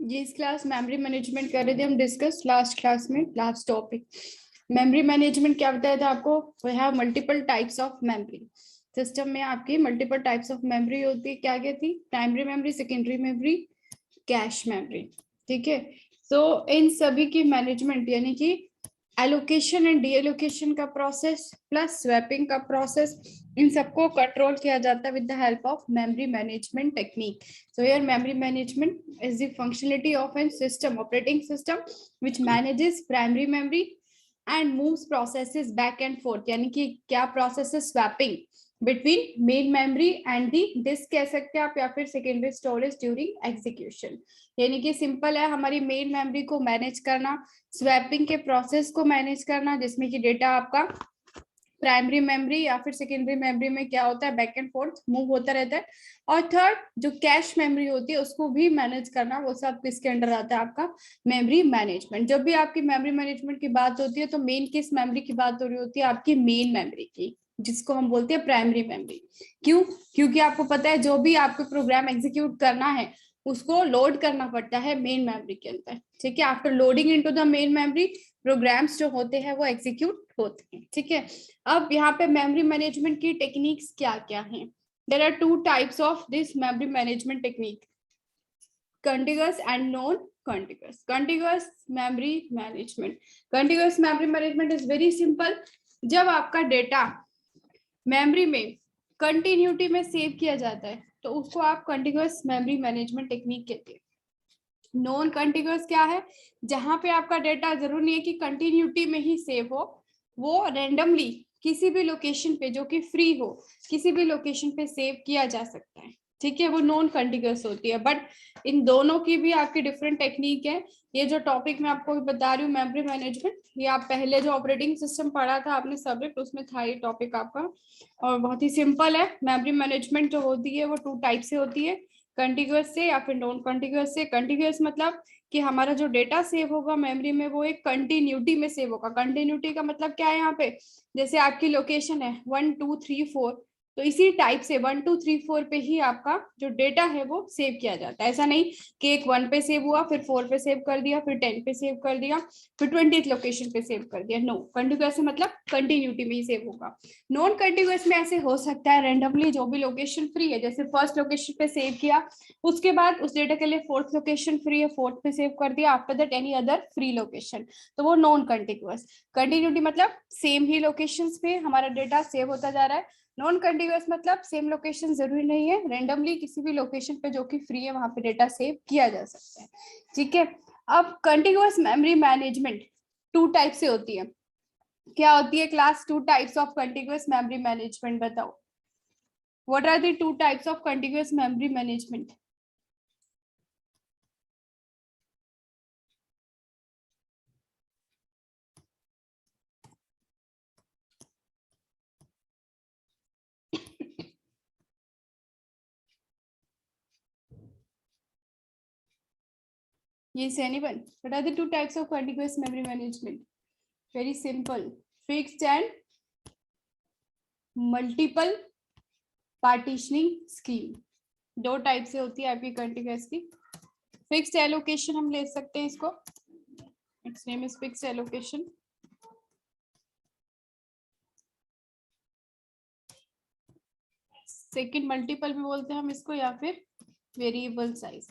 ये इस class memory management कर रहे थे हम डिस्कस लास्ट क्लास में। लास्ट टॉपिक मेमोरी मैनेजमेंट क्या बताया था आपको? We have multiple types of memory. System में आपकी मल्टीपल टाइप्स ऑफ मेमोरी होती है। क्या क्या थी? Primary memory, secondary memory, cache memory. ठीक है। सो इन सभी की मैनेजमेंट यानी कि एलोकेशन एंड डी एलोकेशन का प्रोसेस प्लस स्वैपिंग का प्रोसेस, इन सबको कंट्रोल किया जाता है with the help of memory management technique. So here memory management is the functionality of a system, operating system, which manages primary memory and moves processes back and forth. यानी कि क्या process है? Swapping between main memory and the disk कह सकते हैं आप, या फिर secondary storage during execution। यानी कि सिंपल है, हमारी मेन मेमोरी को मैनेज करना, स्वैपिंग के प्रोसेस को मैनेज करना, जिसमें कि डेटा आपका प्राइमरी मेमोरी या फिर सेकेंडरी मेमोरी में क्या होता है, बैक एंड फोर्थ मूव होता रहता है। और थर्ड जो कैश मेमोरी होती है उसको भी मैनेज करना, वो सब किसके अंडर आता है? आपका मेमोरी मैनेजमेंट। जब भी आपकी मेमोरी मैनेजमेंट की बात होती है तो मेन किस मेमोरी की बात हो रही होती है? आपकी मेन मेमोरी की, जिसको हम बोलते हैं प्राइमरी मेमोरी। क्यों? क्योंकि आपको पता है जो भी आपको प्रोग्राम एग्जीक्यूट करना है उसको लोड करना पड़ता है मेन मेमोरी के अंदर। ठीक है। After loading into the main memory programs जो होते हैं वो एग्जीक्यूट होते हैं। ठीक है। अब यहाँ पे मेमोरी मैनेजमेंट की टेक्निक्स क्या क्या हैं? There are two types of this memory management technique, contiguous and non-contiguous. Contiguous memory management. Contiguous memory management is very simple. जब आपका डेटा मेमोरी में कंटिन्यूटी में सेव किया जाता है तो उसको आप कंटिन्यूअस मेमोरी मैनेजमेंट टेक्निक कहते हैं। नॉन कंटिन्यूअस क्या है? जहां पे आपका डेटा जरूर नहीं है कि कंटिन्यूटी में ही सेव हो, वो रेंडमली किसी भी लोकेशन पे जो कि फ्री हो, किसी भी लोकेशन पे सेव किया जा सकता है। ठीक है, वो नॉन कंटिन्यूअस होती है। बट इन दोनों की भी आपकी डिफरेंट टेक्निक है। ये जो टॉपिक मैं आपको बता रही हूँ मेमोरी मैनेजमेंट, ये आप पहले जो ऑपरेटिंग सिस्टम पढ़ा था आपने सब्जेक्ट, उसमें था ये टॉपिक आपका। और बहुत ही सिंपल है। मेमोरी मैनेजमेंट जो होती है वो टू टाइप से होती है, कंटिन्यूअस से या फिर नॉन कंटिन्यूअस से। कंटिन्यूअस मतलब कि हमारा जो डेटा सेव होगा मेमोरी में वो एक कंटिन्यूटी में सेव होगा। कंटिन्यूटी का मतलब क्या है? यहाँ पे जैसे आपकी लोकेशन है 1 2 3 4, तो इसी टाइप से 1 2 3 4 पे ही आपका जो डेटा है वो सेव किया जाता है। ऐसा नहीं कि एक 1 पे सेव हुआ फिर 4 पे सेव कर दिया फिर 10 पे सेव कर दिया फिर 20th लोकेशन पे सेव कर दिया। नो, कंटिन्यूअस मतलब कंटिन्यूटी में ही सेव होगा। नॉन कंटिन्यूअस में ऐसे हो सकता है रेंडमली जो भी लोकेशन फ्री है, जैसे फर्स्ट लोकेशन पे सेव किया, उसके बाद उस डेटा के लिए फोर्थ लोकेशन फ्री है, फोर्थ पे सेव कर दिया, after that any other free location, तो वो नॉन कंटिन्यूअस। कंटिन्यूटी मतलब सेम ही लोकेशंस पे हमारा डेटा सेव होता जा रहा है। नॉन कंटिन्यूअस मतलब सेम लोकेशन जरूरी नहीं है, रेंडमली किसी भी लोकेशन पे जो कि फ्री है वहां पे डेटा सेव किया जा सकता है। ठीक है। अब continuous memory management two type से होती है। क्या होती है class? Two types of continuous memory management बताओ। What are the two types of continuous memory management? Yes, anyone? What are the two types of contiguous memory management? Very simple. Fixed and multiple partitioning scheme. दो type से होती है आपकी continuous की। Fixed allocation हम ले सकते हैं इसको, it's name is fixed allocation. Second multiple भी बोलते हैं हम इसको, या फिर वेरिएबल साइज।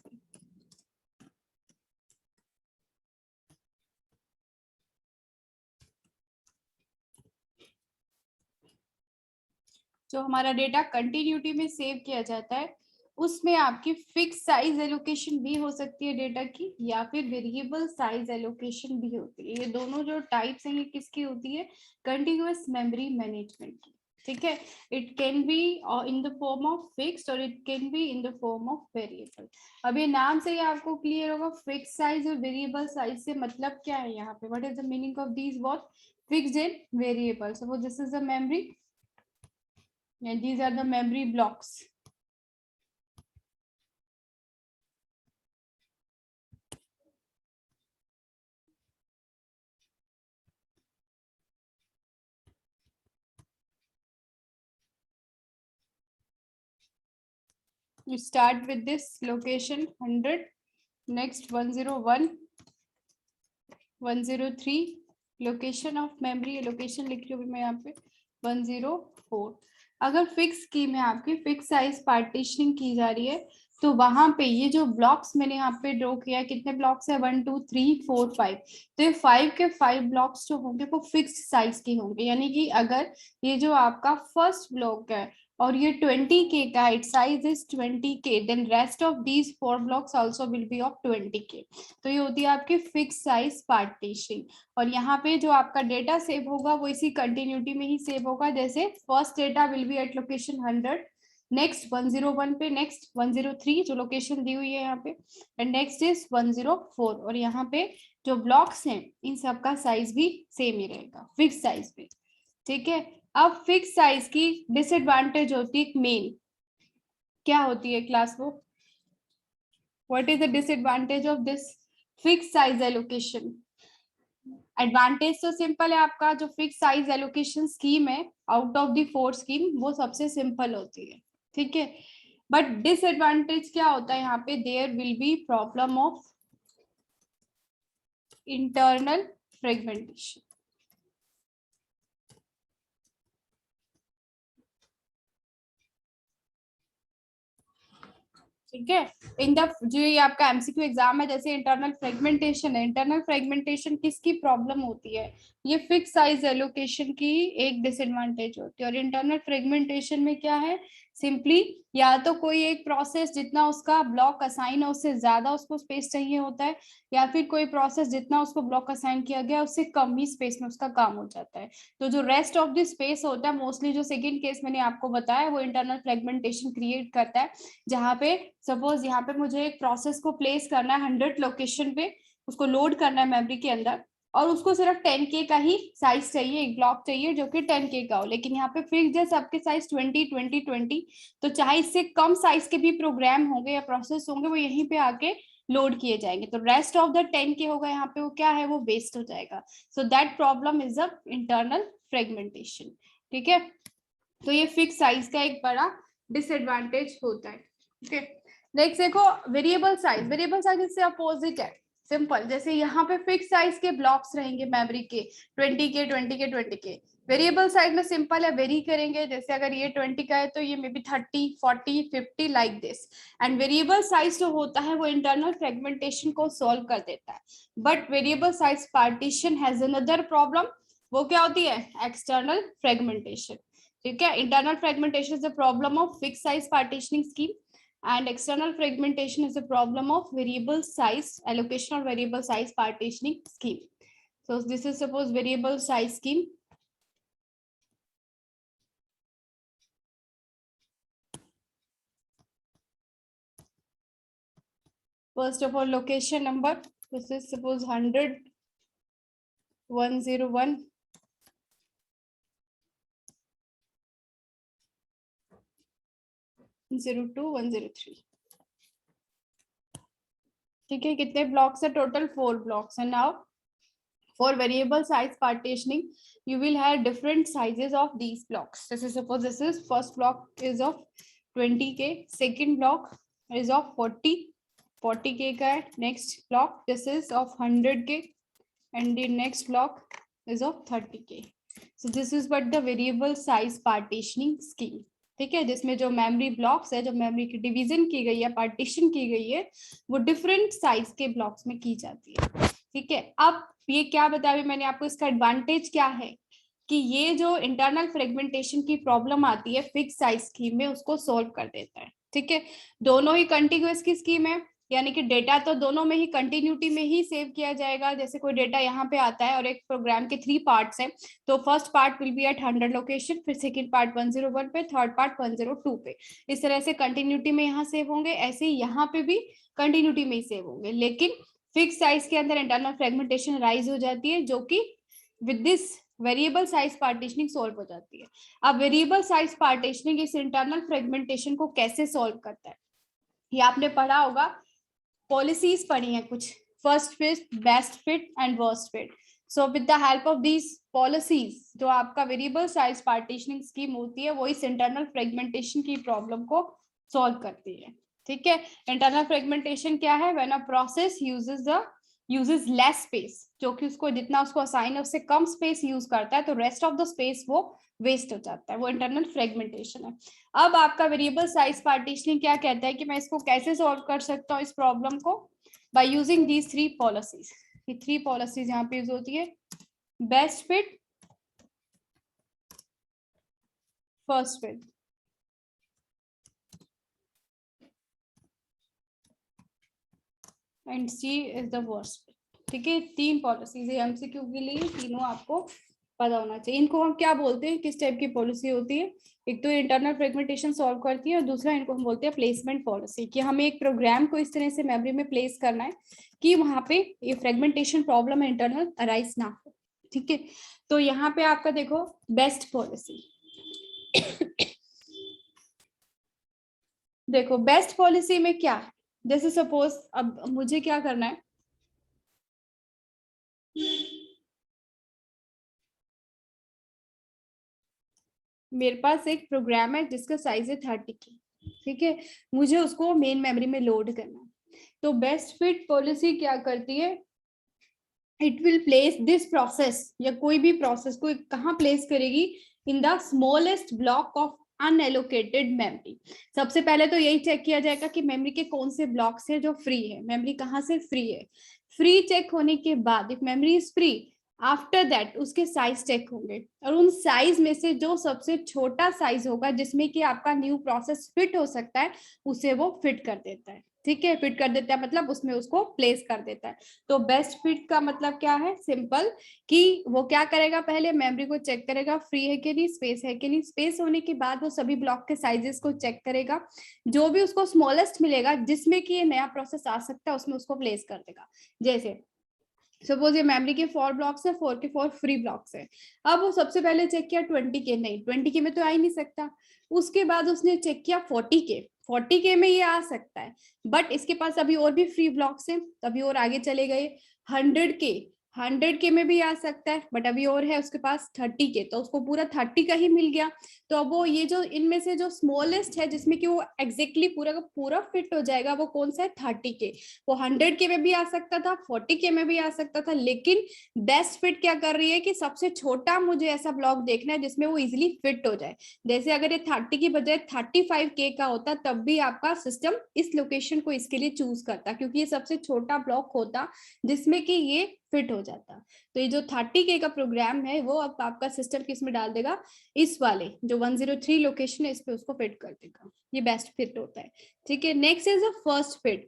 जो हमारा डेटा कंटिन्यूटी में सेव किया जाता है उसमें आपकी फिक्स साइज एलोकेशन भी हो सकती है डेटा की, या फिर वेरिएबल साइज एलोकेशन भी होती है। ये दोनों जो टाइप्स हैं ये किसकी होती है? कंटिन्यूअस मेमोरी मैनेजमेंट की। ठीक है। It can be in the form of fixed और it can be in the form of variable. अब ये नाम से ही आपको क्लियर होगा फिक्स साइज और वेरिएबल साइज से मतलब क्या है यहाँ पे। What is the meaning of these both? Fixed and variable. So this is the memory and these are the memory blocks. You start with this location 100 next 101, 103 location of memory, location लिख रही हूँ मैं यहाँ पे 104। अगर fix scheme है आपकी, fix size partitioning की जा रही है, तो वहां पे ये जो ब्लॉक्स मैंने यहाँ पे ड्रॉ किया है, कितने ब्लॉक्स है 1 2 3 4 5, तो ये 5 के 5 ब्लॉक्स जो होंगे वो फिक्स साइज के होंगे। यानी कि अगर ये जो आपका फर्स्ट ब्लॉक है और ये 20K का है, it size is 20K, then rest of these 4 blocks also will be of 20K। तो ये होती है आपकी फिक्स साइज पार्टीशन। और यहाँ पे जो आपका डेटा सेव होगा वो इसी कंटिन्यूटी में ही सेव होगा, जैसे first data will be at location 100, next 101 पे, नेक्स्ट 103 जो लोकेशन दी हुई है यहाँ पे, एंड नेक्स्ट इज 104। और यहाँ पे जो ब्लॉक्स हैं इन सब का साइज भी सेम ही रहेगा फिक्स साइज पे। ठीक है, अब फिक्स साइज की डिसएडवांटेज होती है मेन, क्या होती है क्लास वो, what is the disadvantage of this fix size allocation? Advantage तो सिंपल है, आपका जो फिक्स साइज एलोकेशन स्कीम है आउट ऑफ द 4 स्कीम वो सबसे सिंपल होती है। ठीक है, बट डिसएडवांटेज क्या होता है यहाँ पे, there will be problem of internal fragmentation. ठीक है, इन द जो ये आपका एमसीक्यू एग्जाम है, जैसे इंटरनल फ्रेगमेंटेशन है, इंटरनल फ्रेगमेंटेशन किसकी प्रॉब्लम होती है, ये फिक्स साइज एलोकेशन की एक डिसएडवांटेज होती है। और इंटरनल फ्रेगमेंटेशन में क्या है, सिंपली या तो कोई एक प्रोसेस जितना उसका ब्लॉक असाइन है उससे ज्यादा उसको स्पेस चाहिए होता है, या फिर कोई प्रोसेस जितना उसको ब्लॉक असाइन किया गया उससे कम ही स्पेस में उसका काम हो जाता है। तो जो रेस्ट ऑफ द स्पेस होता है, मोस्टली जो सेकंड केस मैंने आपको बताया, वो इंटरनल फ्रेगमेंटेशन क्रिएट करता है, जहाँ पे सपोज यहाँ पे मुझे एक प्रोसेस को प्लेस करना है 100 लोकेशन पे, उसको लोड करना है मेमोरी के अंदर, और उसको सिर्फ 10K का ही साइज चाहिए, एक ब्लॉक चाहिए जो कि 10K का हो, लेकिन यहाँ पे फिक्स है सबके साइज 20 20 20, तो चाहे इससे कम साइज के भी प्रोग्राम होंगे या प्रोसेस होंगे वो यहीं पे आके लोड किए जाएंगे, तो रेस्ट ऑफ द 10K होगा यहाँ पे वो क्या है, वो वेस्ट हो जाएगा। So that problem is a internal fragmentation. ठीक है, तो ये फिक्स साइज का एक बड़ा डिसएडवांटेज होता है। ओके, नेक्स्ट देखो वेरिएबल साइज, वेरिएबल साइज इससे अपोजिट है, सिंपल, जैसे यहाँ पे फिक्स साइज के ब्लॉक्स रहेंगे मेमोरी के 20K 20K 20K, variable size में सिंपल है, वेरी करेंगे, जैसे अगर ये 20 का है तो ये may be 30 40 50 like this. And variable size जो होता है वो इंटरनल फ्रेगमेंटेशन को सॉल्व कर देता है, but variable size partition has another problem, वो क्या होती है, एक्सटर्नल फ्रेगमेंटेशन। ठीक है, internal fragmentation is a problem of fixed size partitioning scheme, and external fragmentation is a problem of variable size allocation or variable size partitioning scheme. So this is suppose variable size scheme. First of all, location number, this is suppose 100 101 02 103। ठीक है, कितने blocks है total, 4 blocks है। Now for variable size partitioning you will have different sizes of these blocks. This is suppose this is first block is of 20K, second block is of 40K ka hai, next block this is of 100K, and the next block is of 30K. So this is what the variable size partitioning scheme. ठीक है, जिसमें जो memory blocks है, जो memory की division की गई है, पार्टीशन की गई है, वो डिफरेंट साइज के ब्लॉक्स में की जाती है। ठीक है, अब ये क्या बताया मैंने आपको, इसका एडवांटेज क्या है कि ये जो इंटरनल फ्रेगमेंटेशन की प्रॉब्लम आती है फिक्स साइज स्कीम में उसको सॉल्व कर देता है। ठीक है, दोनों ही कंटिन्यूअस की स्कीम है, यानी कि डेटा तो दोनों में ही कंटिन्यूटी में ही सेव किया जाएगा। जैसे कोई डेटा यहाँ पे आता है और एक प्रोग्राम के 3 पार्ट्स हैं, तो first part will be at 100 location, फिर सेकंड पार्ट 101 पे, थर्ड पार्ट 102 पे, इस तरह से कंटिन्यूटी में यहाँ सेव होंगे, ऐसे ही यहाँ पे भी कंटिन्यूटी में ही सेव होंगे। लेकिन फिक्स साइज के अंदर इंटरनल फ्रेगमेंटेशन राइज हो जाती है, जो कि with this variable size partitioning solve हो जाती है। अब वेरिएबल साइज पार्टीशनिंग इस इंटरनल फ्रेगमेंटेशन को कैसे सॉल्व करता है, ये आपने पढ़ा होगा, पॉलिसीज पढ़ी हैं कुछ, first fit, best fit and worst fit. So with the help of these policies जो आपका वेरिएबल साइज पार्टीशनिंग स्कीम होती है वो इस इंटरनल फ्रेगमेंटेशन की प्रॉब्लम को सॉल्व करती है। ठीक है। इंटरनल फ्रेगमेंटेशन क्या है? When a process uses less space, जो कि उसको जितना उसको असाइन है उससे कम स्पेस यूज करता है, तो रेस्ट ऑफ द स्पेस वो वेस्ट हो जाता है, वो इंटरनल फ्रेगमेंटेशन है। अब आपका वेरिएबल साइज पार्टीशनिंग क्या कहता है कि मैं इसको कैसे सॉल्व कर सकता हूँ इस प्रॉब्लम को? By using these three policies. ये थ्री पॉलिसीज यहाँ पे यूज होती है: best fit, first fit and C is the worst. ठीक है, तीन पॉलिसीज है एमसीक्यू के लिए, तीनों आपको पता होना चाहिए। इनको हम क्या बोलते हैं, किस टाइप की पॉलिसी होती है? एक तो इंटरनल फ्रेगमेंटेशन सॉल्व करती है और दूसरा इनको हम बोलते हैं प्लेसमेंट पॉलिसी, कि हमें एक प्रोग्राम को इस तरह से मेमोरी में प्लेस करना है कि वहां पे ये फ्रेगमेंटेशन प्रॉब्लम इंटरनल अराइज ना हो। ठीक है, तो यहाँ पे आपका देखो बेस्ट पॉलिसी। देखो बेस्ट पॉलिसी में क्या है, जैसे सपोज अब मुझे क्या करना है, मेरे पास एक प्रोग्राम है जिसका साइज है 30 की। ठीक है, मुझे उसको मेन मेमोरी में लोड करना है। तो बेस्ट फिट पॉलिसी क्या करती है, it will place this process, या कोई भी प्रोसेस को कहाँ प्लेस करेगी? In the smallest block of unallocated memory. सबसे पहले तो यही चेक किया जाएगा कि मेमोरी के कौन से ब्लॉक्स है जो फ्री है, मेमोरी कहाँ से फ्री है। फ्री चेक होने के बाद if memory is free, after that उसके साइज चेक होंगे, और उन साइज में से जो सबसे छोटा साइज होगा जिसमें कि आपका न्यू प्रोसेस फिट हो सकता है, उसे वो फिट कर देता है। ठीक है, फिट कर देता है मतलब उसमें उसको प्लेस कर देता है। तो बेस्ट फिट का मतलब क्या है? सिंपल, कि वो क्या करेगा, पहले मेमोरी को चेक करेगा फ्री है कि नहीं, स्पेस है कि नहीं। स्पेस होने के बाद वो सभी ब्लॉक के साइजेस को चेक करेगा, जो भी उसको स्मॉलेस्ट मिलेगा जिसमें कि ये नया प्रोसेस आ सकता है उसमें उसको प्लेस कर देगा। जैसे सपोज ये मेमोरी के 4 ब्लॉक्स है, 4 के 4 फ्री ब्लॉक्स है। अब वो सबसे पहले चेक किया 20 के, नहीं 20 के में तो आ ही नहीं सकता। उसके बाद उसने चेक किया 40 के, 40 के में ये आ सकता है, बट इसके पास अभी और भी फ्री ब्लॉक्स हैं, तभी और आगे चले गए। 100 के, 100 के में भी आ सकता है, बट अभी और है उसके पास 30 के, तो उसको पूरा 30 का ही मिल गया। तो अब वो ये जो इनमें से जो स्मॉलेस्ट है जिसमें कि वो एग्जैक्टली पूरा का पूरा फिट हो जाएगा, वो कौन सा है? 30 के। वो 100 के में भी आ सकता था, 40 के में भी आ सकता था, लेकिन बेस्ट फिट क्या कर रही है कि सबसे छोटा मुझे ऐसा ब्लॉक देखना है जिसमें वो इजिली फिट हो जाए। जैसे अगर ये 30 की बजाय 35 के का होता, तब भी आपका सिस्टम इस लोकेशन को इसके लिए चूज करता, क्योंकि ये सबसे छोटा ब्लॉक होता जिसमें कि ये फिट हो जाता। तो ये जो 30 के का प्रोग्राम है वो अब आपका सिस्टम किस में डाल देगा? इस वाले जो 103 लोकेशन है इस पे उसको फिट कर देगा। ये बेस्ट फिट होता है। ठीक है, next is a first fit.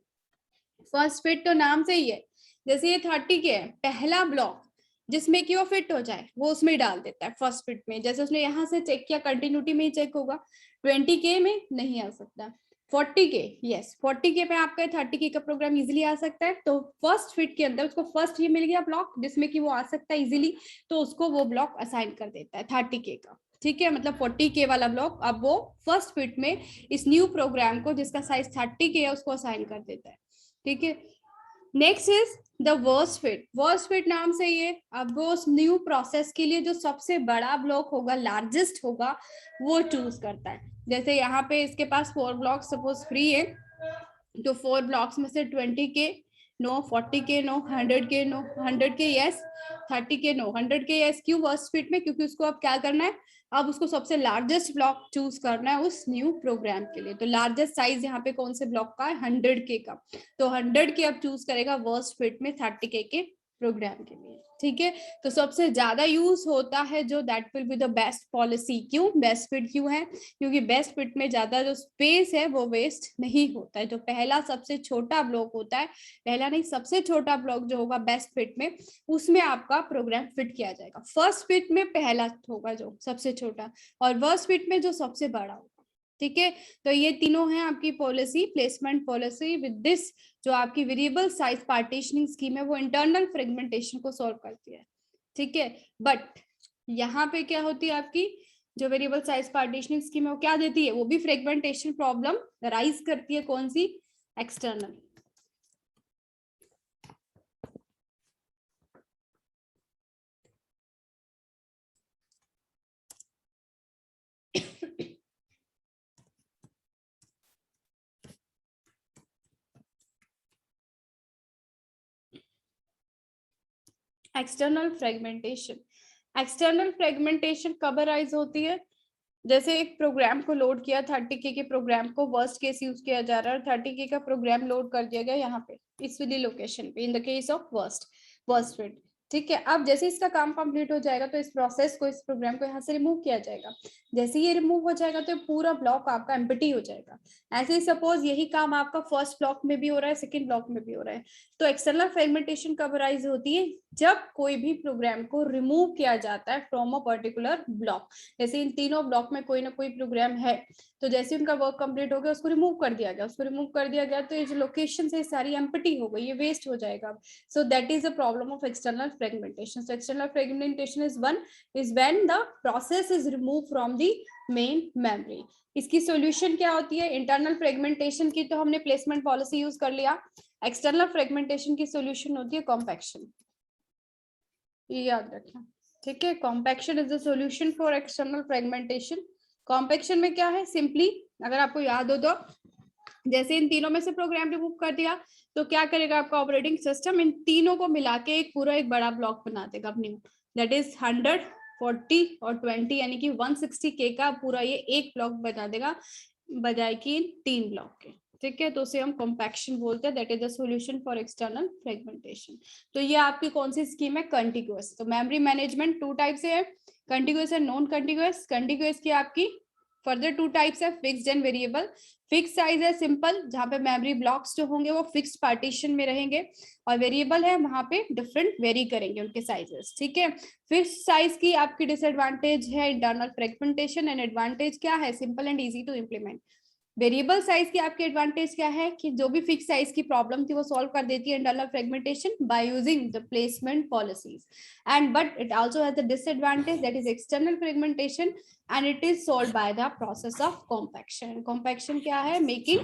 First fit तो नाम से ही है, जैसे ये 30 के है, पहला ब्लॉक जिसमें कि वो फिट हो जाए वो उसमें डाल देता है फर्स्ट फिट में। जैसे उसने यहाँ से चेक किया, कंटिन्यूटी में ही चेक होगा, 20 के में नहीं आ सकता। 40 के, यस 40 के पे आपका 30 के का प्रोग्राम इजीली आ सकता है, तो फर्स्ट फिट के अंदर उसको फर्स्ट ये मिल गया ब्लॉक जिसमें कि वो आ सकता है इजीली, तो उसको वो ब्लॉक असाइन कर देता है 30 के का। ठीक है, मतलब 40 के वाला ब्लॉक अब वो फर्स्ट फिट में इस न्यू प्रोग्राम को जिसका साइज 30 के है उसको असाइन कर देता है। ठीक है, next is the worst fit. Worst fit नाम से ये अब वो उस न्यू प्रोसेस के लिए जो सबसे बड़ा ब्लॉक होगा, लार्जेस्ट होगा, वो चूज करता है। जैसे यहाँ पे इसके पास 4 ब्लॉक सपोज फ्री है, तो 4 ब्लॉक्स में से 20 के नो, 40 के नो, 100 के नो, 100 के यस, 30 के नो, 100 के यस। क्यों वर्स्ट फिट में? क्योंकि उसको अब क्या करना है, अब उसको सबसे लार्जेस्ट ब्लॉक चूज करना है उस न्यू प्रोग्राम के लिए। तो लार्जेस्ट साइज यहाँ पे कौन से ब्लॉक का है? 100 के का। तो 100 के अब चूज करेगा वर्स्ट फिट में 30 के प्रोग्राम के लिए। ठीक है, तो सबसे ज्यादा यूज होता है जो that will be the best policy. क्यों बेस्ट फिट क्यों है? क्योंकि बेस्ट फिट में ज्यादा जो स्पेस है वो वेस्ट नहीं होता है। जो पहला सबसे छोटा ब्लॉक होता है, पहला नहीं सबसे छोटा ब्लॉक जो होगा बेस्ट फिट में, उसमें आपका प्रोग्राम फिट किया जाएगा। फर्स्ट फिट में पहला होगा जो सबसे छोटा, और वर्स्ट फिट में जो सबसे बड़ा होगा। ठीक है, तो ये तीनों हैं आपकी policy, placement policy. With this जो आपकी वेरिएबल साइज पार्टीशनिंग स्कीम है वो इंटरनल फ्रेगमेंटेशन को सॉल्व करती है। ठीक है, बट यहाँ पे क्या होती है आपकी जो वेरिएबल साइज पार्टीशनिंग स्कीम है वो क्या देती है? वो भी फ्रेगमेंटेशन प्रॉब्लम राइज करती है। कौन सी? External. External fragmentation. External fragmentation कब अराइज होती है? जैसे एक प्रोग्राम को लोड किया, 30K के प्रोग्राम को वर्स्ट केस यूज किया जा रहा है, 30K का प्रोग्राम लोड कर दिया गया यहाँ पे इस वाली लोकेशन पे, in the case of worst fit. ठीक है, अब जैसे इसका काम कंप्लीट हो जाएगा तो इस प्रोसेस को, इस प्रोग्राम को यहाँ से रिमूव किया जाएगा। जैसे ये रिमूव हो जाएगा तो पूरा ब्लॉक आपका एम्प्टी हो जाएगा। ऐसे ही सपोज यही काम आपका फर्स्ट ब्लॉक में भी हो रहा है, सेकंड ब्लॉक में भी हो रहा है। तो एक्सटर्नल फ्रेगमेंटेशन कब अराइज होती है? जब कोई भी प्रोग्राम को रिमूव किया जाता है फ्रॉम अ पर्टिकुलर ब्लॉक। जैसे इन तीनों ब्लॉक में कोई ना कोई प्रोग्राम है, तो जैसे उनका वर्क कंप्लीट हो गया उसको रिमूव कर दिया गया, तो ये जो लोकेशन से सारी एम्प्टी हो गई, ये वेस्ट हो जाएगा। So that is the problem of external fragmentation. So external fragmentation is when the process is remove from the main memory. इसकी सॉल्यूशन क्या होती है? इंटरनल फ्रेगमेंटेशन की तो हमने प्लेसमेंट पॉलिसी यूज कर लिया। एक्सटर्नल फ्रेगमेंटेशन की सॉल्यूशन होती है कॉम्पैक्शन, ये याद रखें। ठीक है, compaction is the solution for external fragmentation. Compaction में क्या है? सिंपली अगर आपको याद हो तो जैसे इन तीनों में से प्रोग्राम रिमूव कर दिया तो क्या करेगा आपका ऑपरेटिंग सिस्टम? इन तीनों को मिला के एक बड़ा ब्लॉक बना देगा न्यू, दैट इज 100, 40 और 20, यानी कि 160K का पूरा ये एक ब्लॉक बना देगा, बजाय कि 3 ब्लॉक के। ठीक है, तो उसे हम कॉम्पैक्शन बोलते हैं, that is the solution for external fragmentation. तो ये आपकी कौन सी स्कीम है? कंटिग्यूअस। तो मेमोरी मैनेजमेंट 2 टाइप से है, कंटिग्यूअस एंड नॉन कंटिग्यूअस। कंटिग्यूअस की आपकी फर्दर 2 टाइप्स है, fixed and variable. Fix size है सिंपल, जहां पे मेमोरी ब्लॉक्स जो होंगे वो फिक्स्ड पार्टीशन में रहेंगे, और वेरिएबल है वहां पे डिफरेंट वेरी करेंगे उनके साइजेस। ठीक है, फिक्स्ड साइज की आपकी डिसएडवांटेज है इंटरनल फ्रेगमेंटेशन, एंड एडवांटेज क्या है? Simple and easy to implement. Variable size की आपकी एडवांटेज क्या है? कि जो भी फिक्स साइज की प्रॉब्लम थी वो सॉल्व कर देती है internal fragmentation by using the placement policies, and but it also has the disadvantage, that is external fragmentation, and it is solved by the process of compaction. Compaction क्या है? Making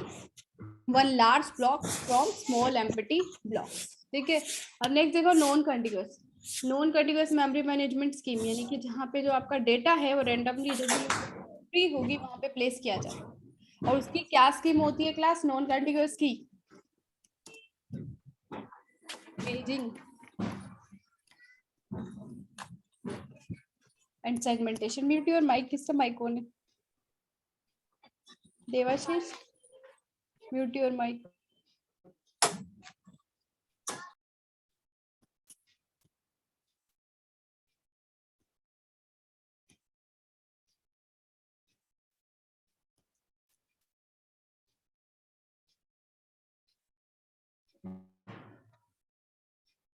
one large block from small empty blocks. ठीक है, अब next देखो non contiguous. Non contiguous memory management scheme, यानी कि जहाँ पे जो आपका डेटा है वो रेंडमली जो भी फ्री होगी वहां पे प्लेस किया जाएगा। और उसकी क्या स्कीम होती है क्लास? नॉन कंटिग्यूअस की paging and segmentation. Mute your mic, किसका माइक ऑन है? Devashish, mute your mic.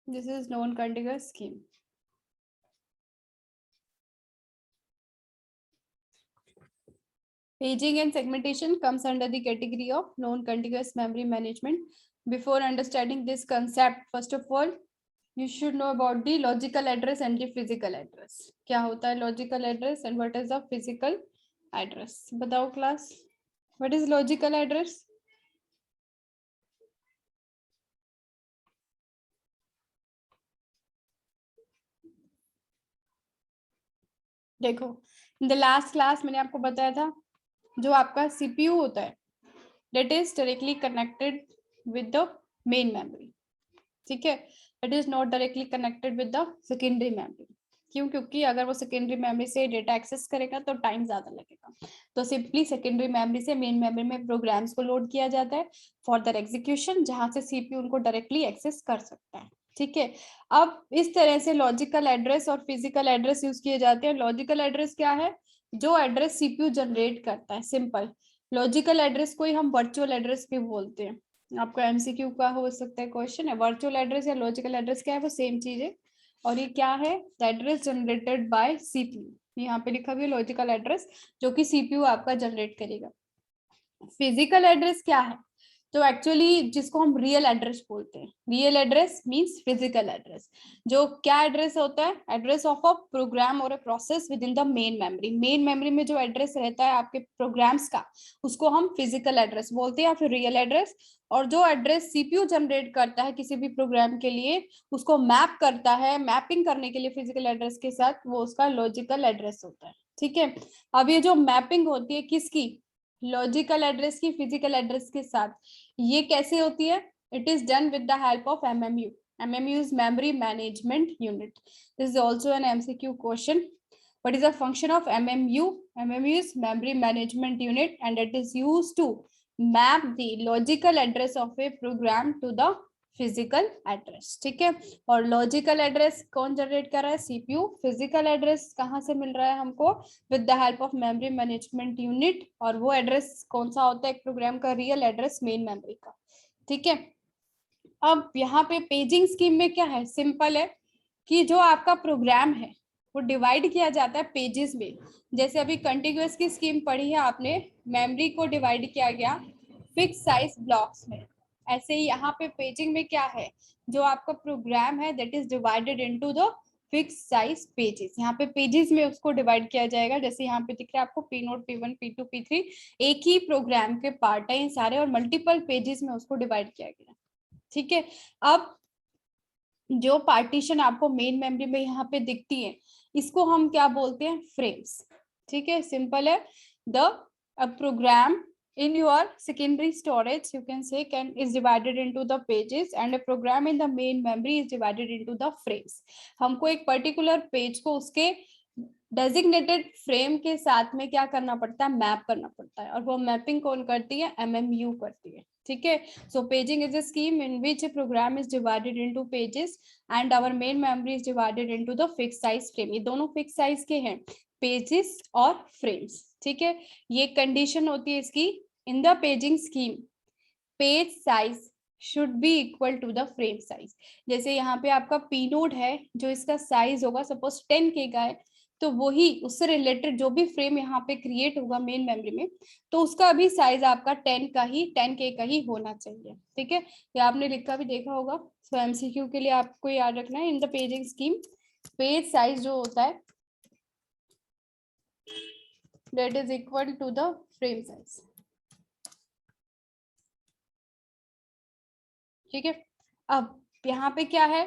This is non-contiguous scheme. Paging and segmentation comes under the category of non-contiguous memory management. Before understanding this concept, first of all, you should know about the logical address and the physical address. क्या होता है logical address and what is the physical address? बताओ class. What is logical address? देखो, in the last class मैंने आपको बताया था जो आपका सीपीयू होता है that is directly connected with the main memory. ठीक है, it is not directly connected with the secondary memory. क्यों? क्योंकि अगर वो सेकेंडरी मेमोरी से डेटा एक्सेस करेगा तो टाइम ज्यादा लगेगा, तो सिंपली सेकेंडरी मेमोरी से मेन मेमोरी में प्रोग्राम्स को लोड किया जाता है फॉर द एग्जीक्यूशन, जहां से सीपीयू उनको डायरेक्टली एक्सेस कर सकता है। ठीक है, अब इस तरह से लॉजिकल एड्रेस और फिजिकल एड्रेस यूज किए जाते हैं। लॉजिकल एड्रेस क्या है? जो एड्रेस सीपीयू जनरेट करता है, सिंपल। लॉजिकल एड्रेस को ही हम वर्चुअल एड्रेस भी बोलते हैं। आपका एमसीक्यू का हो सकता है क्वेश्चन है, वर्चुअल एड्रेस या लॉजिकल एड्रेस क्या है? वो सेम चीज है। और ये क्या है? Address generated by CPU. यहाँ पे लिखा हुआ है लॉजिकल एड्रेस, जो कि सीपीयू आपका जनरेट करेगा। फिजिकल एड्रेस क्या है? तो एक्चुअली जिसको हम रियल एड्रेस बोलते हैं, real address means physical address. जो क्या एड्रेस होता है? एड्रेस ऑफ अ प्रोग्राम और a process with in the main memory. Main memory में जो एड्रेस रहता है आपके प्रोग्राम्स का, उसको हम फिजिकल एड्रेस बोलते हैं या फिर रियल एड्रेस। और जो एड्रेस सीपीयू जनरेट करता है किसी भी प्रोग्राम के लिए, उसको मैप करता है, मैपिंग करने के लिए फिजिकल एड्रेस के साथ, वो उसका लॉजिकल एड्रेस होता है। ठीक है, अब ये जो मैपिंग होती है किसकी? लॉजिकल एड्रेस की फिजिकल एड्रेस के साथ। ये कैसे होती है? It is done with the help of MMU. MMU is memory management unit. This is also an MCQ question. What is the function of MMU? MMU is memory management unit and it is used to map the logical address of a program to the physical address. ठीक है, और logical address कौन generate कर रहा है? CPU. Physical address कहाँ से मिल रहा है हमको? With the help of memory management unit. और वो एड्रेस कौन सा होता है एक प्रोग्राम का? रियल एड्रेस मेन मेमोरी का. ठीक है, अब यहाँ पे पेजिंग स्कीम में क्या है? सिंपल है कि जो आपका प्रोग्राम है वो डिवाइड किया जाता है पेजेस में. जैसे अभी कंटिन्यूअस की स्कीम पढ़ी है आपने, मेमोरी को डिवाइड किया गया फिक्स साइज ब्लॉक्स में. ऐसे ही यहाँ पे पेजिंग में क्या है? जो आपका प्रोग्राम है that is divided into the fix size pages. यहाँ पे पेजेस में उसको डिवाइड किया जाएगा. जैसे यहाँ पे दिख रहा है आपको P note, P1, P2, P3 एक ही प्रोग्राम के पार्ट है सारे, और मल्टीपल पेजेस में उसको डिवाइड किया गया. ठीक है, अब जो पार्टीशन आपको मेन मेमोरी में यहाँ पे दिखती है इसको हम क्या बोलते हैं? फ्रेम्स. ठीक है, सिंपल है. The program in your secondary storage you can say is divided into the pages and a program in the main memory is divided into the frames. हमको एक पर्टिकुलर पेज को उसके डेजिग्नेटेड फ्रेम के साथ में क्या करना पड़ता है? मैप करना पड़ता है. और वो मैपिंग कौन करती है? MMU करती है. ठीक है, so paging is a scheme in which a program is divided into pages and our main memory is divided into the fixed size frame. ये दोनों फिक्स साइज के हैं, पेजेस और फ्रेम्स. ठीक है, ये कंडीशन होती है इसकी. In the paging scheme page size should be equal to the frame size. जैसे यहाँ पे आपका पी नोड है, जो इसका साइज होगा सपोज 10K का है, तो वही उससे रिलेटेड जो भी फ्रेम यहाँ पे क्रिएट होगा मेन मेमोरी में, तो उसका भी साइज आपका 10K का ही होना चाहिए. ठीक है, ये आपने लिखा भी देखा होगा. सो MCQ के लिए आपको याद रखना है, in the paging scheme page size जो होता है that is equal to the frame size. ठीक है, अब यहाँ पे क्या है?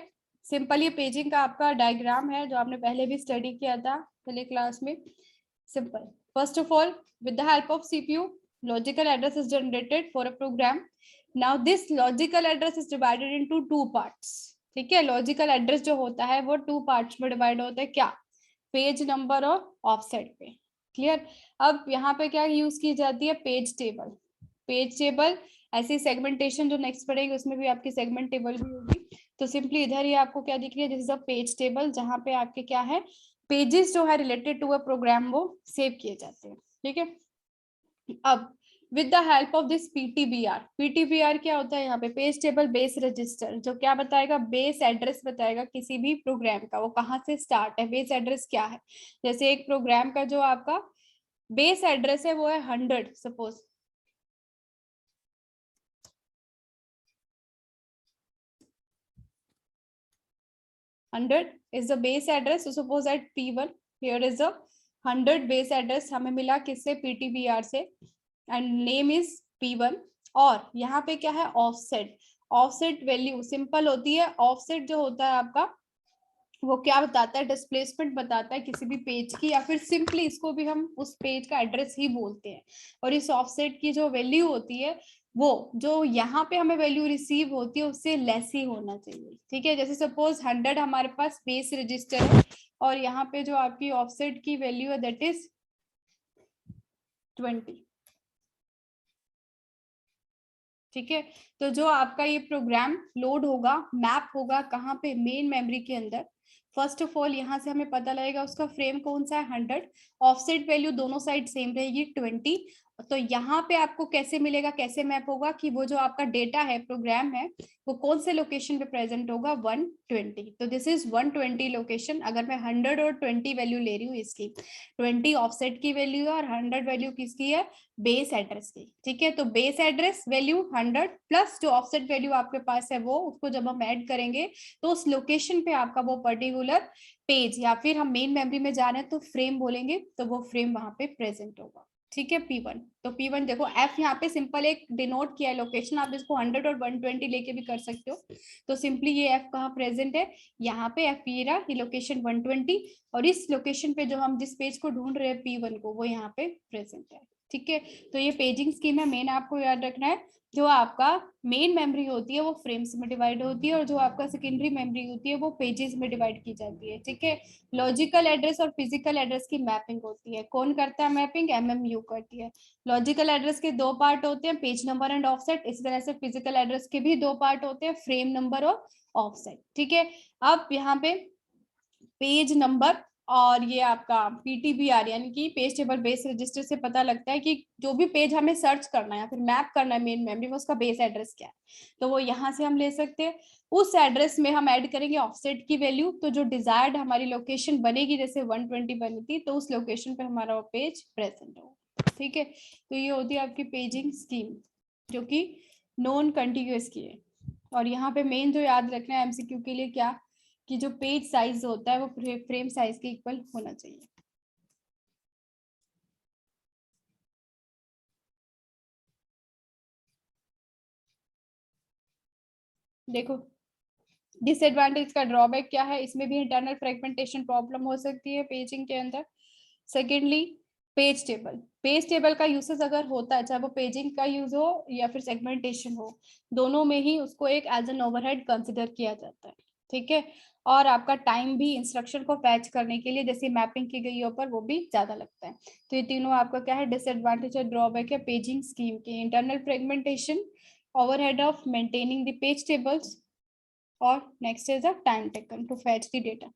सिंपल ये पेजिंग का आपका डायग्राम है जो आपने पहले भी स्टडी किया था पहले क्लास में. Simple, first of all with the help of CPU logical address is generated for a program. Now this logical address is divided into 2 parts. ठीक है, लॉजिकल एड्रेस जो होता है वो 2 पार्ट्स में डिवाइड होता है. क्या? पेज नंबर और ऑफसेट पे. क्लियर. अब यहाँ पे क्या यूज की जाती है? Page table. पेज टेबल ऐसी सेगमेंटेशन जो नेक्स्ट पढ़ेंगे उसमें भी आपकी सेगमेंट टेबल भी होगी. तो सिंपली इधर ही आपको क्या दिख रही है? This is a page table जहां पे आपके क्या है? पेजेस जो है रिलेटेड टू अ प्रोग्राम वो सेव किए जाते हैं. ठीक है, अब with the help of this PTBR क्या होता है? यहाँ पे पेज टेबल बेस रजिस्टर, जो क्या बताएगा? बेस एड्रेस बताएगा किसी भी प्रोग्राम का, वो कहाँ से स्टार्ट है, बेस एड्रेस क्या है. जैसे एक प्रोग्राम का जो आपका बेस एड्रेस है वो है 100 suppose. is the base address. So suppose at P1 here is a 100 base address हमें मिला किससे? PTBR से, and name is P1. और यहाँ पे क्या है? ऑफसेट. ऑफसेट वैल्यू सिंपल होती है. ऑफसेट जो होता है आपका वो क्या बताता है? डिस्प्लेसमेंट बताता है किसी भी पेज की, या फिर सिंपली इसको भी हम उस पेज का एड्रेस ही बोलते हैं. और इस ऑफसेट की जो वैल्यू होती है वो जो यहाँ पे हमें वैल्यू रिसीव होती है उससे लेस ही होना चाहिए. ठीक है, जैसे सपोज 100 हमारे पास बेस रजिस्टर है और यहाँ पे जो आपकी ऑफसेट की वैल्यू है दैट इज 20. ठीक है, तो जो आपका ये प्रोग्राम लोड होगा, मैप होगा कहाँ पे? मेन मेमोरी के अंदर. फर्स्ट ऑफ ऑल यहाँ से हमें पता लगेगा उसका फ्रेम कौन सा है? 100. ऑफसेट वैल्यू दोनों साइड सेम रहेगी 20. तो यहाँ पे आपको कैसे मिलेगा, कैसे मैप होगा कि वो जो आपका डेटा है, प्रोग्राम है, वो कौन से लोकेशन पे प्रेजेंट होगा? 120. तो दिस इज 120 लोकेशन. अगर मैं 100 और 20 वैल्यू ले रही हूँ इसकी, 20 ऑफसेट की वैल्यू है और 100 वैल्यू किसकी है? बेस एड्रेस की. ठीक है, तो बेस एड्रेस वैल्यू 100 प्लस जो ऑफसेट वैल्यू आपके पास है वो, उसको जब हम ऐड करेंगे तो उस लोकेशन पे आपका वो पर्टिकुलर पेज, या फिर हम मेन मेमोरी में जा रहे हैं तो फ्रेम बोलेंगे, तो वो फ्रेम वहां पे प्रेजेंट होगा. ठीक है, P1. तो P1 देखो F यहाँ पे सिंपल एक डिनोट किया है लोकेशन. आप इसको 100 और 120 लेके भी कर सकते हो. तो सिंपली ये F कहाँ प्रेजेंट है? यहाँ पे F ये रहा, ये लोकेशन 120, और इस लोकेशन पे जो हम जिस पेज को ढूंढ रहे हैं P1 को, वो यहाँ पे प्रेजेंट है. ठीक है, तो ये पेजिंग स्कीम है. मेन आपको याद रखना है जो आपका मेन मेमोरी होती है वो फ्रेम्स में डिवाइड होती है, और जो आपका सेकेंडरी मेमोरी होती है वो पेजेस में डिवाइड की जाती है। ठीक है, लॉजिकल एड्रेस और फिजिकल एड्रेस की मैपिंग होती है। कौन करता है मैपिंग? एमएमयू करती है। लॉजिकल एड्रेस के दो पार्ट होते हैं, पेज नंबर एंड ऑफसेट। इसी तरह से फिजिकल एड्रेस के भी दो पार्ट होते हैं, फ्रेम नंबर और ऑफसेट। ठीक है, अब यहाँ पे पेज नंबर और ये आपका पीटीबीआर यानी कि पेज टेबल बेस रजिस्टर से पता लगता है कि जो भी पेज हमें सर्च करना है या फिर मैप करना है मेन मेमोरी में, उसका बेस एड्रेस क्या है। तो वो यहाँ से हम ले सकते हैं। उस एड्रेस में हम ऐड करेंगे ऑफसेट की वैल्यू, तो जो डिजायर्ड हमारी लोकेशन बनेगी, जैसे 120 बनी थी, तो उस लोकेशन पे हमारा वो पेज प्रेजेंट होगा। ठीक है, तो ये होती है आपकी पेजिंग स्कीम जो कि नॉन कंटिन्यूअस की है। और यहाँ पे मेन जो याद रखना है एमसीक्यू के लिए क्या, कि जो पेज साइज होता है वो फ्रेम साइज के इक्वल होना चाहिए। देखो डिसएडवांटेज का ड्रॉबैक क्या है, इसमें भी इंटरनल फ्रेगमेंटेशन प्रॉब्लम हो सकती है पेजिंग के अंदर। सेकेंडली पेज टेबल का यूसेज अगर होता है, चाहे वो पेजिंग का यूज हो या फिर सेगमेंटेशन हो, दोनों में ही उसको एक एज एन ओवरहेड कंसिडर किया जाता है। ठीक है, और आपका टाइम भी इंस्ट्रक्शन को फैच करने के लिए जैसे मैपिंग की गई ऊपर वो भी ज्यादा लगता है। तो ये तीनों आपका क्या है, डिसएडवांटेज और ड्रॉबैक है पेजिंग स्कीम के। Internal fragmentation, overhead of maintaining the page tables, और next is the time taken to fetch the data.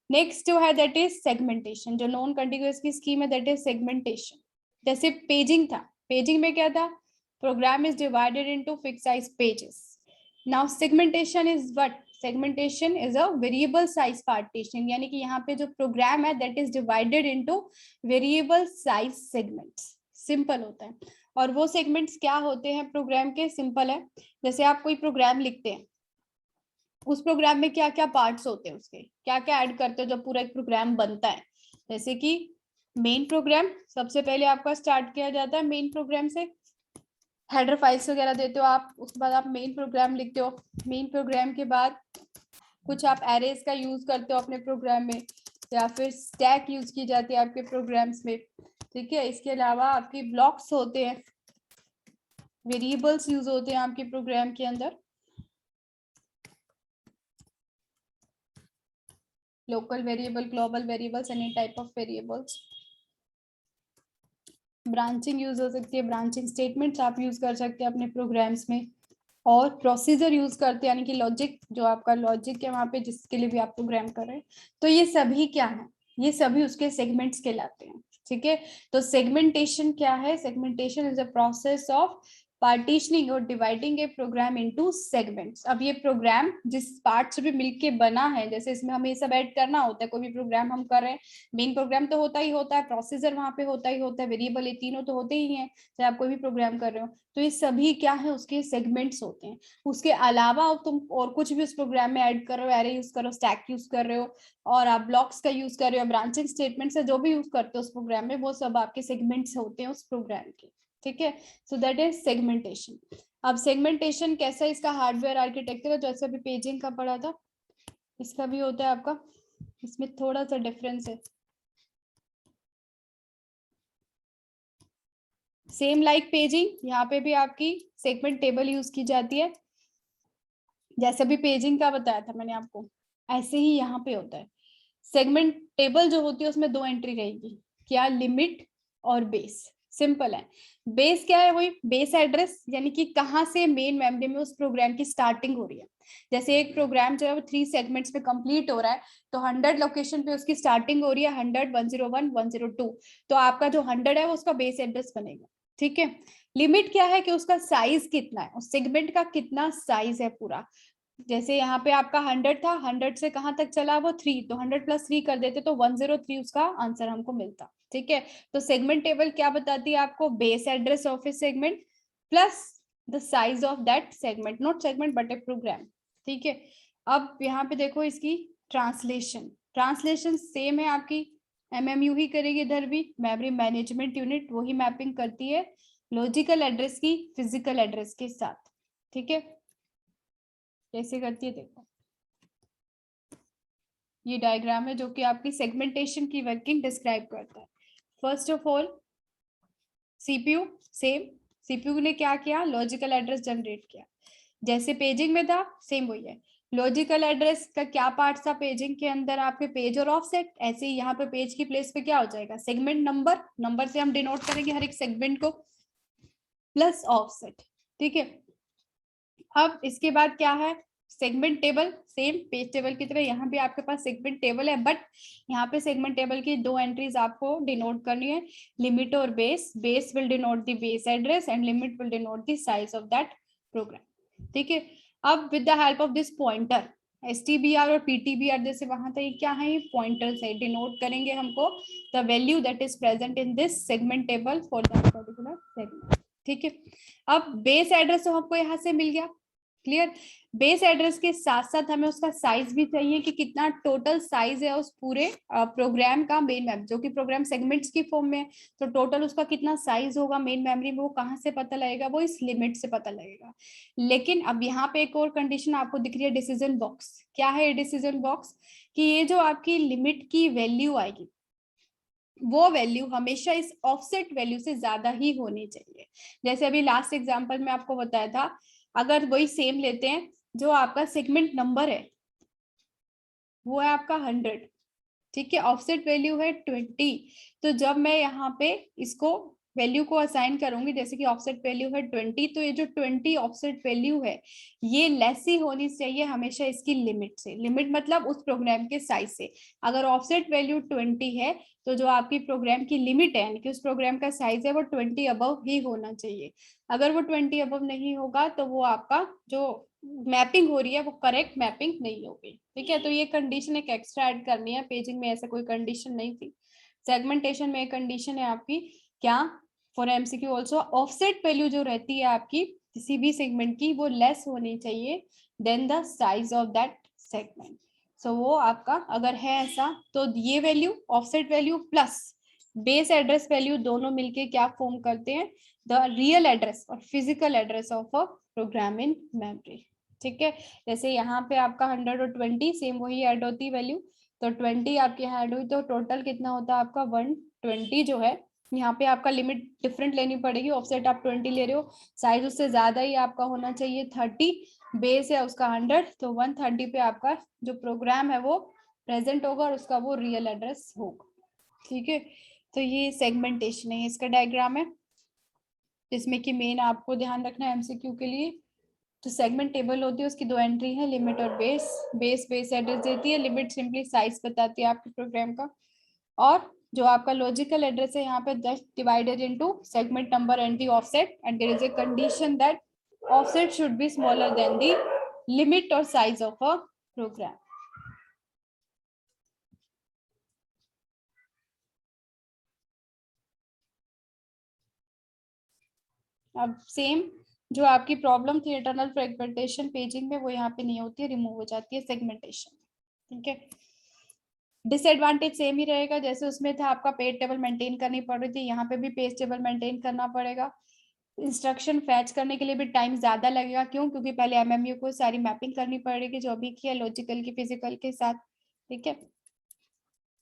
Next जो है दैट इज सेगमेंटेशन, जो नॉन कंटिन्यूअस की स्कीम है दैट इज सेगमेंटेशन। जैसे पेजिंग था, पेजिंग में क्या था, program is divided into fix size pages. Now segmentation is what, segmentation is a variable size partition, यानी कि यहाँ पे जो प्रोग्राम है that is divided into variable size segments. Simple होता है। और वो सेगमेंट्स क्या होते हैं प्रोग्राम के, सिंपल है। जैसे आप कोई प्रोग्राम लिखते हैं, उस प्रोग्राम में क्या क्या पार्ट्स होते हैं, उसके क्या क्या ऐड करते हो जब पूरा एक प्रोग्राम बनता है। जैसे कि मेन प्रोग्राम सबसे पहले आपका स्टार्ट किया जाता है मेन प्रोग्राम से, हेडर फाइल्स वगैरह देते हो आप, उसके बाद आप मेन प्रोग्राम लिखते हो। मेन प्रोग्राम के बाद कुछ आप एरेज का यूज करते हो अपने प्रोग्राम में, या फिर स्टैक यूज की जाती है आपके प्रोग्राम्स में। ठीक है, इसके अलावा आपकी ब्लॉक्स होते हैं, वेरिएबल्स यूज होते हैं आपके प्रोग्राम के अंदर, local variable, global variables, any type of variables. Branching use हो सकती है, ब्रांचिंग स्टेटमेंट्स आप यूज कर सकते हैं अपने प्रोग्राम्स में। और प्रोसीजर यूज करते हैं, यानी कि लॉजिक, जो आपका लॉजिक है वहां पे जिसके लिए भी आप प्रोग्राम कर रहे हैं। तो ये सभी क्या है, ये सभी उसके सेगमेंट्स कहलाते हैं। ठीक है, तो सेगमेंटेशन क्या है, segmentation is a process of partitioning और डिवाइडिंग ए प्रोग्राम इनटू सेगमेंट्स। अब ये प्रोग्राम जिस पार्ट से भी मिलके बना है, जैसे इसमें हमें ये सब ऐड करना होता है, कोई भी प्रोग्राम हम कर रहे हैं, मेन प्रोग्राम तो होता ही होता है, प्रोसीजर वहां पे होता ही होता है, वेरिएबल, ये तीनों तो होते ही हैं चाहे आप कोई भी प्रोग्राम कर रहे हो। तो ये सभी क्या है, उसके सेगमेंट्स होते हैं। उसके अलावा तुम और कुछ भी उस प्रोग्राम में ऐड कर रहे हो, एरे यूज कर रहे हो, स्टैक यूज कर रहे हो, और आप ब्लॉक्स का यूज कर रहे हो, ब्रांचिंग स्टेटमेंट से जो भी यूज करते हो उस प्रोग्राम में, वो सब आपके सेगमेंट्स होते हैं उस प्रोग्राम के। ठीक है, सो दैट इज सेगमेंटेशन। अब सेगमेंटेशन कैसा है, इसका हार्डवेयर आर्किटेक्चर जैसे अभी पेजिंग का पढ़ा था, इसका भी होता है आपका, इसमें थोड़ा सा डिफरेंस है। सेम लाइक पेजिंग, यहाँ पे भी आपकी सेगमेंट टेबल यूज की जाती है, जैसे भी पेजिंग का बताया था मैंने आपको, ऐसे ही यहाँ पे होता है। सेगमेंट टेबल जो होती है उसमें दो एंट्री रहेगी, क्या, लिमिट और बेस। सिंपल है। बेस क्या है, वही बेस एड्रेस, यानी कि कहाँ से मेन मेमोरी में उस प्रोग्राम की स्टार्टिंग हो रही है। जैसे एक प्रोग्राम जो है वो 3 सेगमेंट्स में कंप्लीट हो रहा है, तो 100 लोकेशन पे उसकी स्टार्टिंग हो रही है, 100, 101, 102। तो आपका जो 100 है वो उसका बेस एड्रेस बनेगा। ठीक है, लिमिट क्या है कि उसका साइज कितना है, उस सेगमेंट का कितना साइज है पूरा। जैसे यहाँ पे आपका 100 था, 100 से कहाँ तक चला वो 3, तो 100 + 3 कर देते तो 103 उसका आंसर हमको मिलता। ठीक है, तो सेगमेंट टेबल क्या बताती है आपको, base address of a segment plus the size of that segment, not segment but a program. ठीक है, अब यहाँ पे देखो इसकी ट्रांसलेशन, ट्रांसलेशन सेम है आपकी, एमएमयू ही करेगी इधर भी, मेमोरी मैनेजमेंट यूनिट वही मैपिंग करती है लॉजिकल एड्रेस की फिजिकल एड्रेस के साथ। ठीक है, कैसे करती है देखो, ये डायग्राम है जो कि आपकी सेगमेंटेशन की वर्किंग डिस्क्राइब करता है। First of all CPU same, CPU ने क्या किया, लॉजिकल एड्रेस जनरेट किया। जैसे पेजिंग में था सेम वही है। लॉजिकल एड्रेस का क्या पार्ट था पेजिंग के अंदर, आपके पेज और ऑफसेट। ऐसे ही यहाँ पे पेज की प्लेस पे क्या हो जाएगा, सेगमेंट नंबर, नंबर से हम डिनोट करेंगे हर एक सेगमेंट को, प्लस ऑफसेट। ठीक है, अब इसके बाद क्या है, segment table, same page table की तरह यहाँ भी आपके पास सेगमेंट टेबल है, बट यहाँ पे सेगमेंट टेबल की दो एंट्रीज आपको डिनोट करनी है, लिमिट और बेस। Base will denote the base address and limit will denote the size of that program. ठीक है, अब with the help of this pointer, STBR और PTBR जैसे वहां तक क्या है, ये पॉइंटर्स है, डिनोट करेंगे हमको the value that is present in this segment table for that particular segment. ठीक है, अब बेस एड्रेस तो हमको यहाँ से मिल गया, क्लियर। बेस एड्रेस के साथ साथ हमें उसका साइज भी चाहिए कि कितना टोटल साइज है उस पूरे प्रोग्राम का, मेन मेमोरी जो कि प्रोग्राम सेगमेंट्स की फॉर्म में, तो टोटल उसका कितना साइज होगा मेन मेमोरी में, वो कहाँ से पता लगेगा, वो इस लिमिट से पता लगेगा। लेकिन अब यहाँ पे एक और कंडीशन आपको दिख रही है, डिसीजन बॉक्स। क्या है ये डिसीजन बॉक्स, कि ये जो आपकी लिमिट की वैल्यू आएगी वो वैल्यू हमेशा इस ऑफसेट वैल्यू से ज्यादा ही होनी चाहिए। जैसे अभी लास्ट एग्जांपल में आपको बताया था, अगर वही सेम लेते हैं, जो आपका सेगमेंट नंबर है वो है आपका 100, ठीक है, ऑफसेट वैल्यू है 20, तो जब मैं यहाँ पे इसको वैल्यू को असाइन करूंगी, जैसे कि ऑफसेट वैल्यू है 20, तो ये जो 20 ऑफसेट वैल्यू है ये लेस ही होनी चाहिए हमेशा इसकी लिमिट से। लिमिट मतलब उस प्रोग्राम के साइज से। अगर ऑफसेट वैल्यू 20 है तो जो आपकी प्रोग्राम की लिमिट है, यानी कि उस प्रोग्राम का साइज है, वो 20 अबव ही होना चाहिए। अगर वो 20 अबव नहीं होगा तो वो आपका जो मैपिंग हो रही है वो करेक्ट मैपिंग नहीं होगी। ठीक है, तो ये कंडीशन एक एक्स्ट्रा ऐड करनी है, पेजिंग में ऐसा कोई कंडीशन नहीं थी। सेगमेंटेशन में एक कंडीशन है आपकी, क्या, for MCQ also, offset value जो रहती है आपकी किसी भी सेगमेंट की वो लेस होनी चाहिए then the size of that segment. So वो आपका अगर है ऐसा, तो ये value offset value plus base address value दोनों मिलके क्या फॉर्म करते हैं, द रियल एड्रेस और physical address of a program in memory. ठीक है, जैसे यहाँ पे आपका 100 और 20 सेम वही ऐड होती है वैल्यू, तो 20 आपके यहाँ ऐड हुई तो टोटल कितना होता है आपका 120 जो है। यहाँ पे आपका लिमिट डिफरेंट लेनी पड़ेगी, ऑफसेट आप 20 ले रहे हो, साइज उससे ज्यादा ही आपका होना चाहिए 30, बेस है उसका 100, तो 130 पे आपका जो प्रोग्राम है वो प्रेजेंट होगा और उसका वो रियल एड्रेस होगा। ठीक है, तो ये सेगमेंटेशन है, इसका डायग्राम है जिसमें कि मेन आपको ध्यान रखना है MCQ के लिए। तो सेगमेंट टेबल होती है, उसकी दो एंट्री है, लिमिट और बेस। बेस एड्रेस देती है, लिमिट सिंपली साइज बताती है आपके प्रोग्राम का, और जो आपका लॉजिकल एड्रेस है यहाँ पे just divided into segment number and the offset, and there is a condition that offset should be smaller than the limit और साइज ऑफ अ प्रोग्राम। अब सेम जो आपकी प्रॉब्लम थी इंटरनल फ्रेगमेंटेशन पेजिंग में, वो यहाँ पे नहीं होती है, रिमूव हो जाती है सेगमेंटेशन। ठीक है, डिसएडवांटेज सेम ही रहेगा, जैसे उसमें था आपका पेज टेबल मेंटेन करनी पड़ रही थी, यहाँ पे भी पेज टेबल मेंटेन करना पड़ेगा। इंस्ट्रक्शन फैच करने के लिए भी टाइम ज्यादा लगेगा, क्यों, क्योंकि पहले MMU को सारी मैपिंग करनी पड़ेगी जो अभी की है लॉजिकल की फिजिकल के साथ। ठीक है,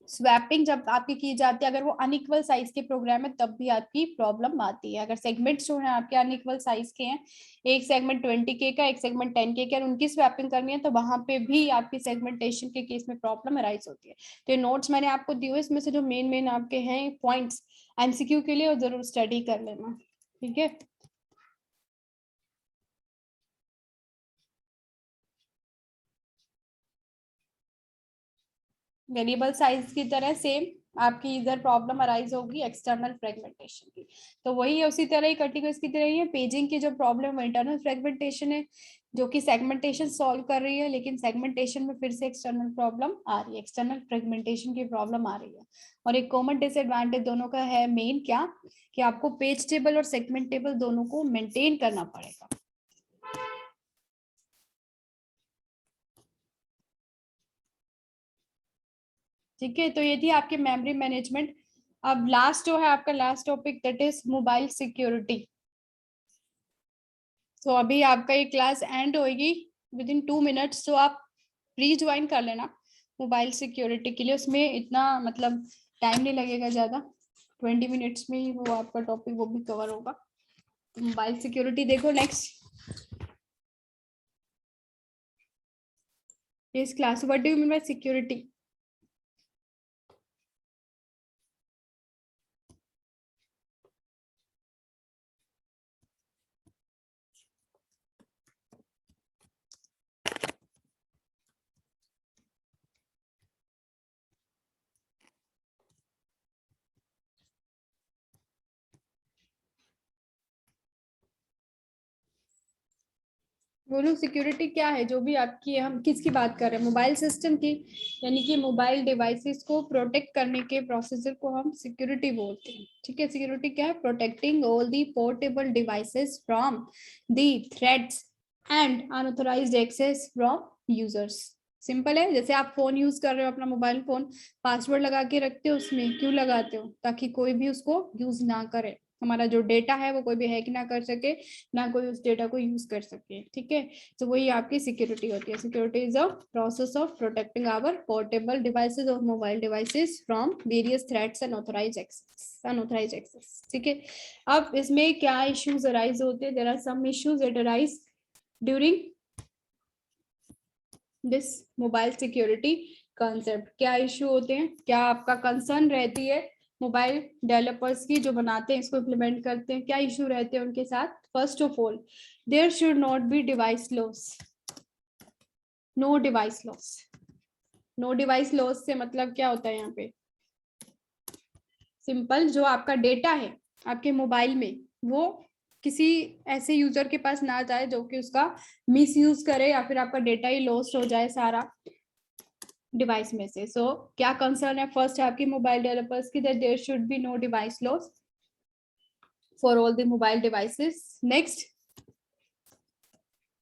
स्वैपिंग जब आपकी की जाती है, अगर वो अनइक्वल साइज के प्रोग्राम है तब भी आपकी प्रॉब्लम आती है। अगर सेगमेंट्स जो है आपके अनइक्वल साइज के हैं, एक सेगमेंट 20K का, एक सेगमेंट 10K का, और उनकी स्वैपिंग करनी है, तो वहां पे भी आपकी सेगमेंटेशन के केस में प्रॉब्लम अराइज होती है। तो ये नोट्स मैंने आपको दिए हुए, इसमें से जो मेन मेन आपके हैं पॉइंट्स MCQ के लिए, और जरूर स्टडी कर लेना। ठीक है, वेरिएबल साइज की तरह सेम आपकी इधर प्रॉब्लम अराइज होगी एक्सटर्नल फ्रेगमेंटेशन की, तो वही है, उसी तरह ही कटिगोस की तरह ही है। पेजिंग की जो प्रॉब्लम इंटरनल फ्रेगमेंटेशन है, जो कि सेगमेंटेशन सॉल्व कर रही है, लेकिन सेगमेंटेशन में फिर से एक्सटर्नल प्रॉब्लम आ रही है, एक्सटर्नल फ्रेगमेंटेशन की प्रॉब्लम आ रही है। और एक कॉमन डिसएडवांटेज दोनों का है मेन क्या, कि आपको पेज टेबल और सेगमेंट टेबल दोनों को मेंटेन करना पड़ेगा। ठीक है, तो ये थी आपकी मेमोरी मैनेजमेंट। अब लास्ट जो है आपका last topic, that is mobile security. तो अभी आपका ये क्लास एंड होगी विद इन 2 मिनट्स, तो आप प्लीज ज्वाइन कर लेना मोबाइल सिक्योरिटी के लिए। उसमें इतना मतलब टाइम नहीं लगेगा ज्यादा, 20 मिनट्स में ही वो आपका टॉपिक वो भी कवर होगा। मोबाइल सिक्योरिटी देखो नेक्स्ट इस class, what do you mean by security? बोलो सिक्योरिटी क्या है? जो भी आपकी, हम किसकी बात कर रहे हैं? मोबाइल सिस्टम की, यानी कि मोबाइल डिवाइसेस को प्रोटेक्ट करने के प्रोसीजर को हम सिक्योरिटी बोलते हैं। ठीक है, सिक्योरिटी क्या है? Protecting all the portable devices from the threats and unauthorised access from users. Simple है, जैसे आप फोन यूज कर रहे हो, अपना मोबाइल फोन, पासवर्ड लगा के रखते हो उसमें, क्यों लगाते हो? ताकि कोई भी उसको यूज ना करे, हमारा जो डेटा है वो कोई भी हैक ना कर सके, ना कोई उस डेटा को यूज कर सके। ठीक है, तो वही आपकी सिक्योरिटी होती है। Security is a process of protecting our portable devices और mobile devices from various threats and unauthorised access. ठीक है, अब इसमें क्या इश्यूज अराइज होते हैं? There are some issues that arise during this mobile security concept. क्या इश्यू होते हैं, क्या आपका कंसर्न रहती है मोबाइल डेवलपर्स की, जो बनाते हैं, इसको इम्प्लीमेंट करते हैं? क्या इश्यू रहते हैं उनके साथ? First of all, there should not be device loss. No device loss. No device loss से मतलब क्या होता है यहाँ पे? सिंपल, जो आपका डेटा है आपके मोबाइल में, वो किसी ऐसे यूजर के पास ना जाए जो कि उसका मिस यूज करे, या फिर आपका डेटा ही लॉस्ट हो जाए सारा डिवाइस में से। सो क्या कंसर्न है? फर्स्ट है आपकी मोबाइल डेवलपर्स की, that there should be no device loss for all the mobile devices. Next,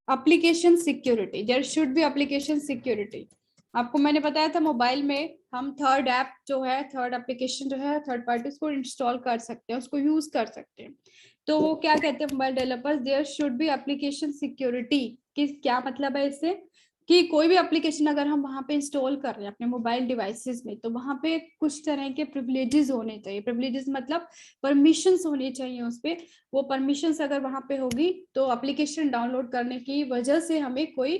application security, there should be application security. आपको मैंने बताया था मोबाइल में हम थर्ड ऐप जो है, थर्ड एप्लीकेशन जो है, थर्ड पार्टी, उसको इंस्टॉल कर सकते हैं, उसको यूज कर सकते हैं। तो वो क्या कहते हैं mobile developers? There should be application security. कि क्या मतलब है इससे? कि कोई भी एप्लीकेशन अगर हम वहां पे इंस्टॉल कर रहे हैं अपने मोबाइल डिवाइसेस में, तो वहां पे कुछ तरह के प्रिविलेजेस होने चाहिए। प्रिविलेजेस मतलब परमिशंस होनी चाहिए उस पे। वो परमिशंस अगर वहां पे होगी तो एप्लीकेशन डाउनलोड करने की वजह से हमें कोई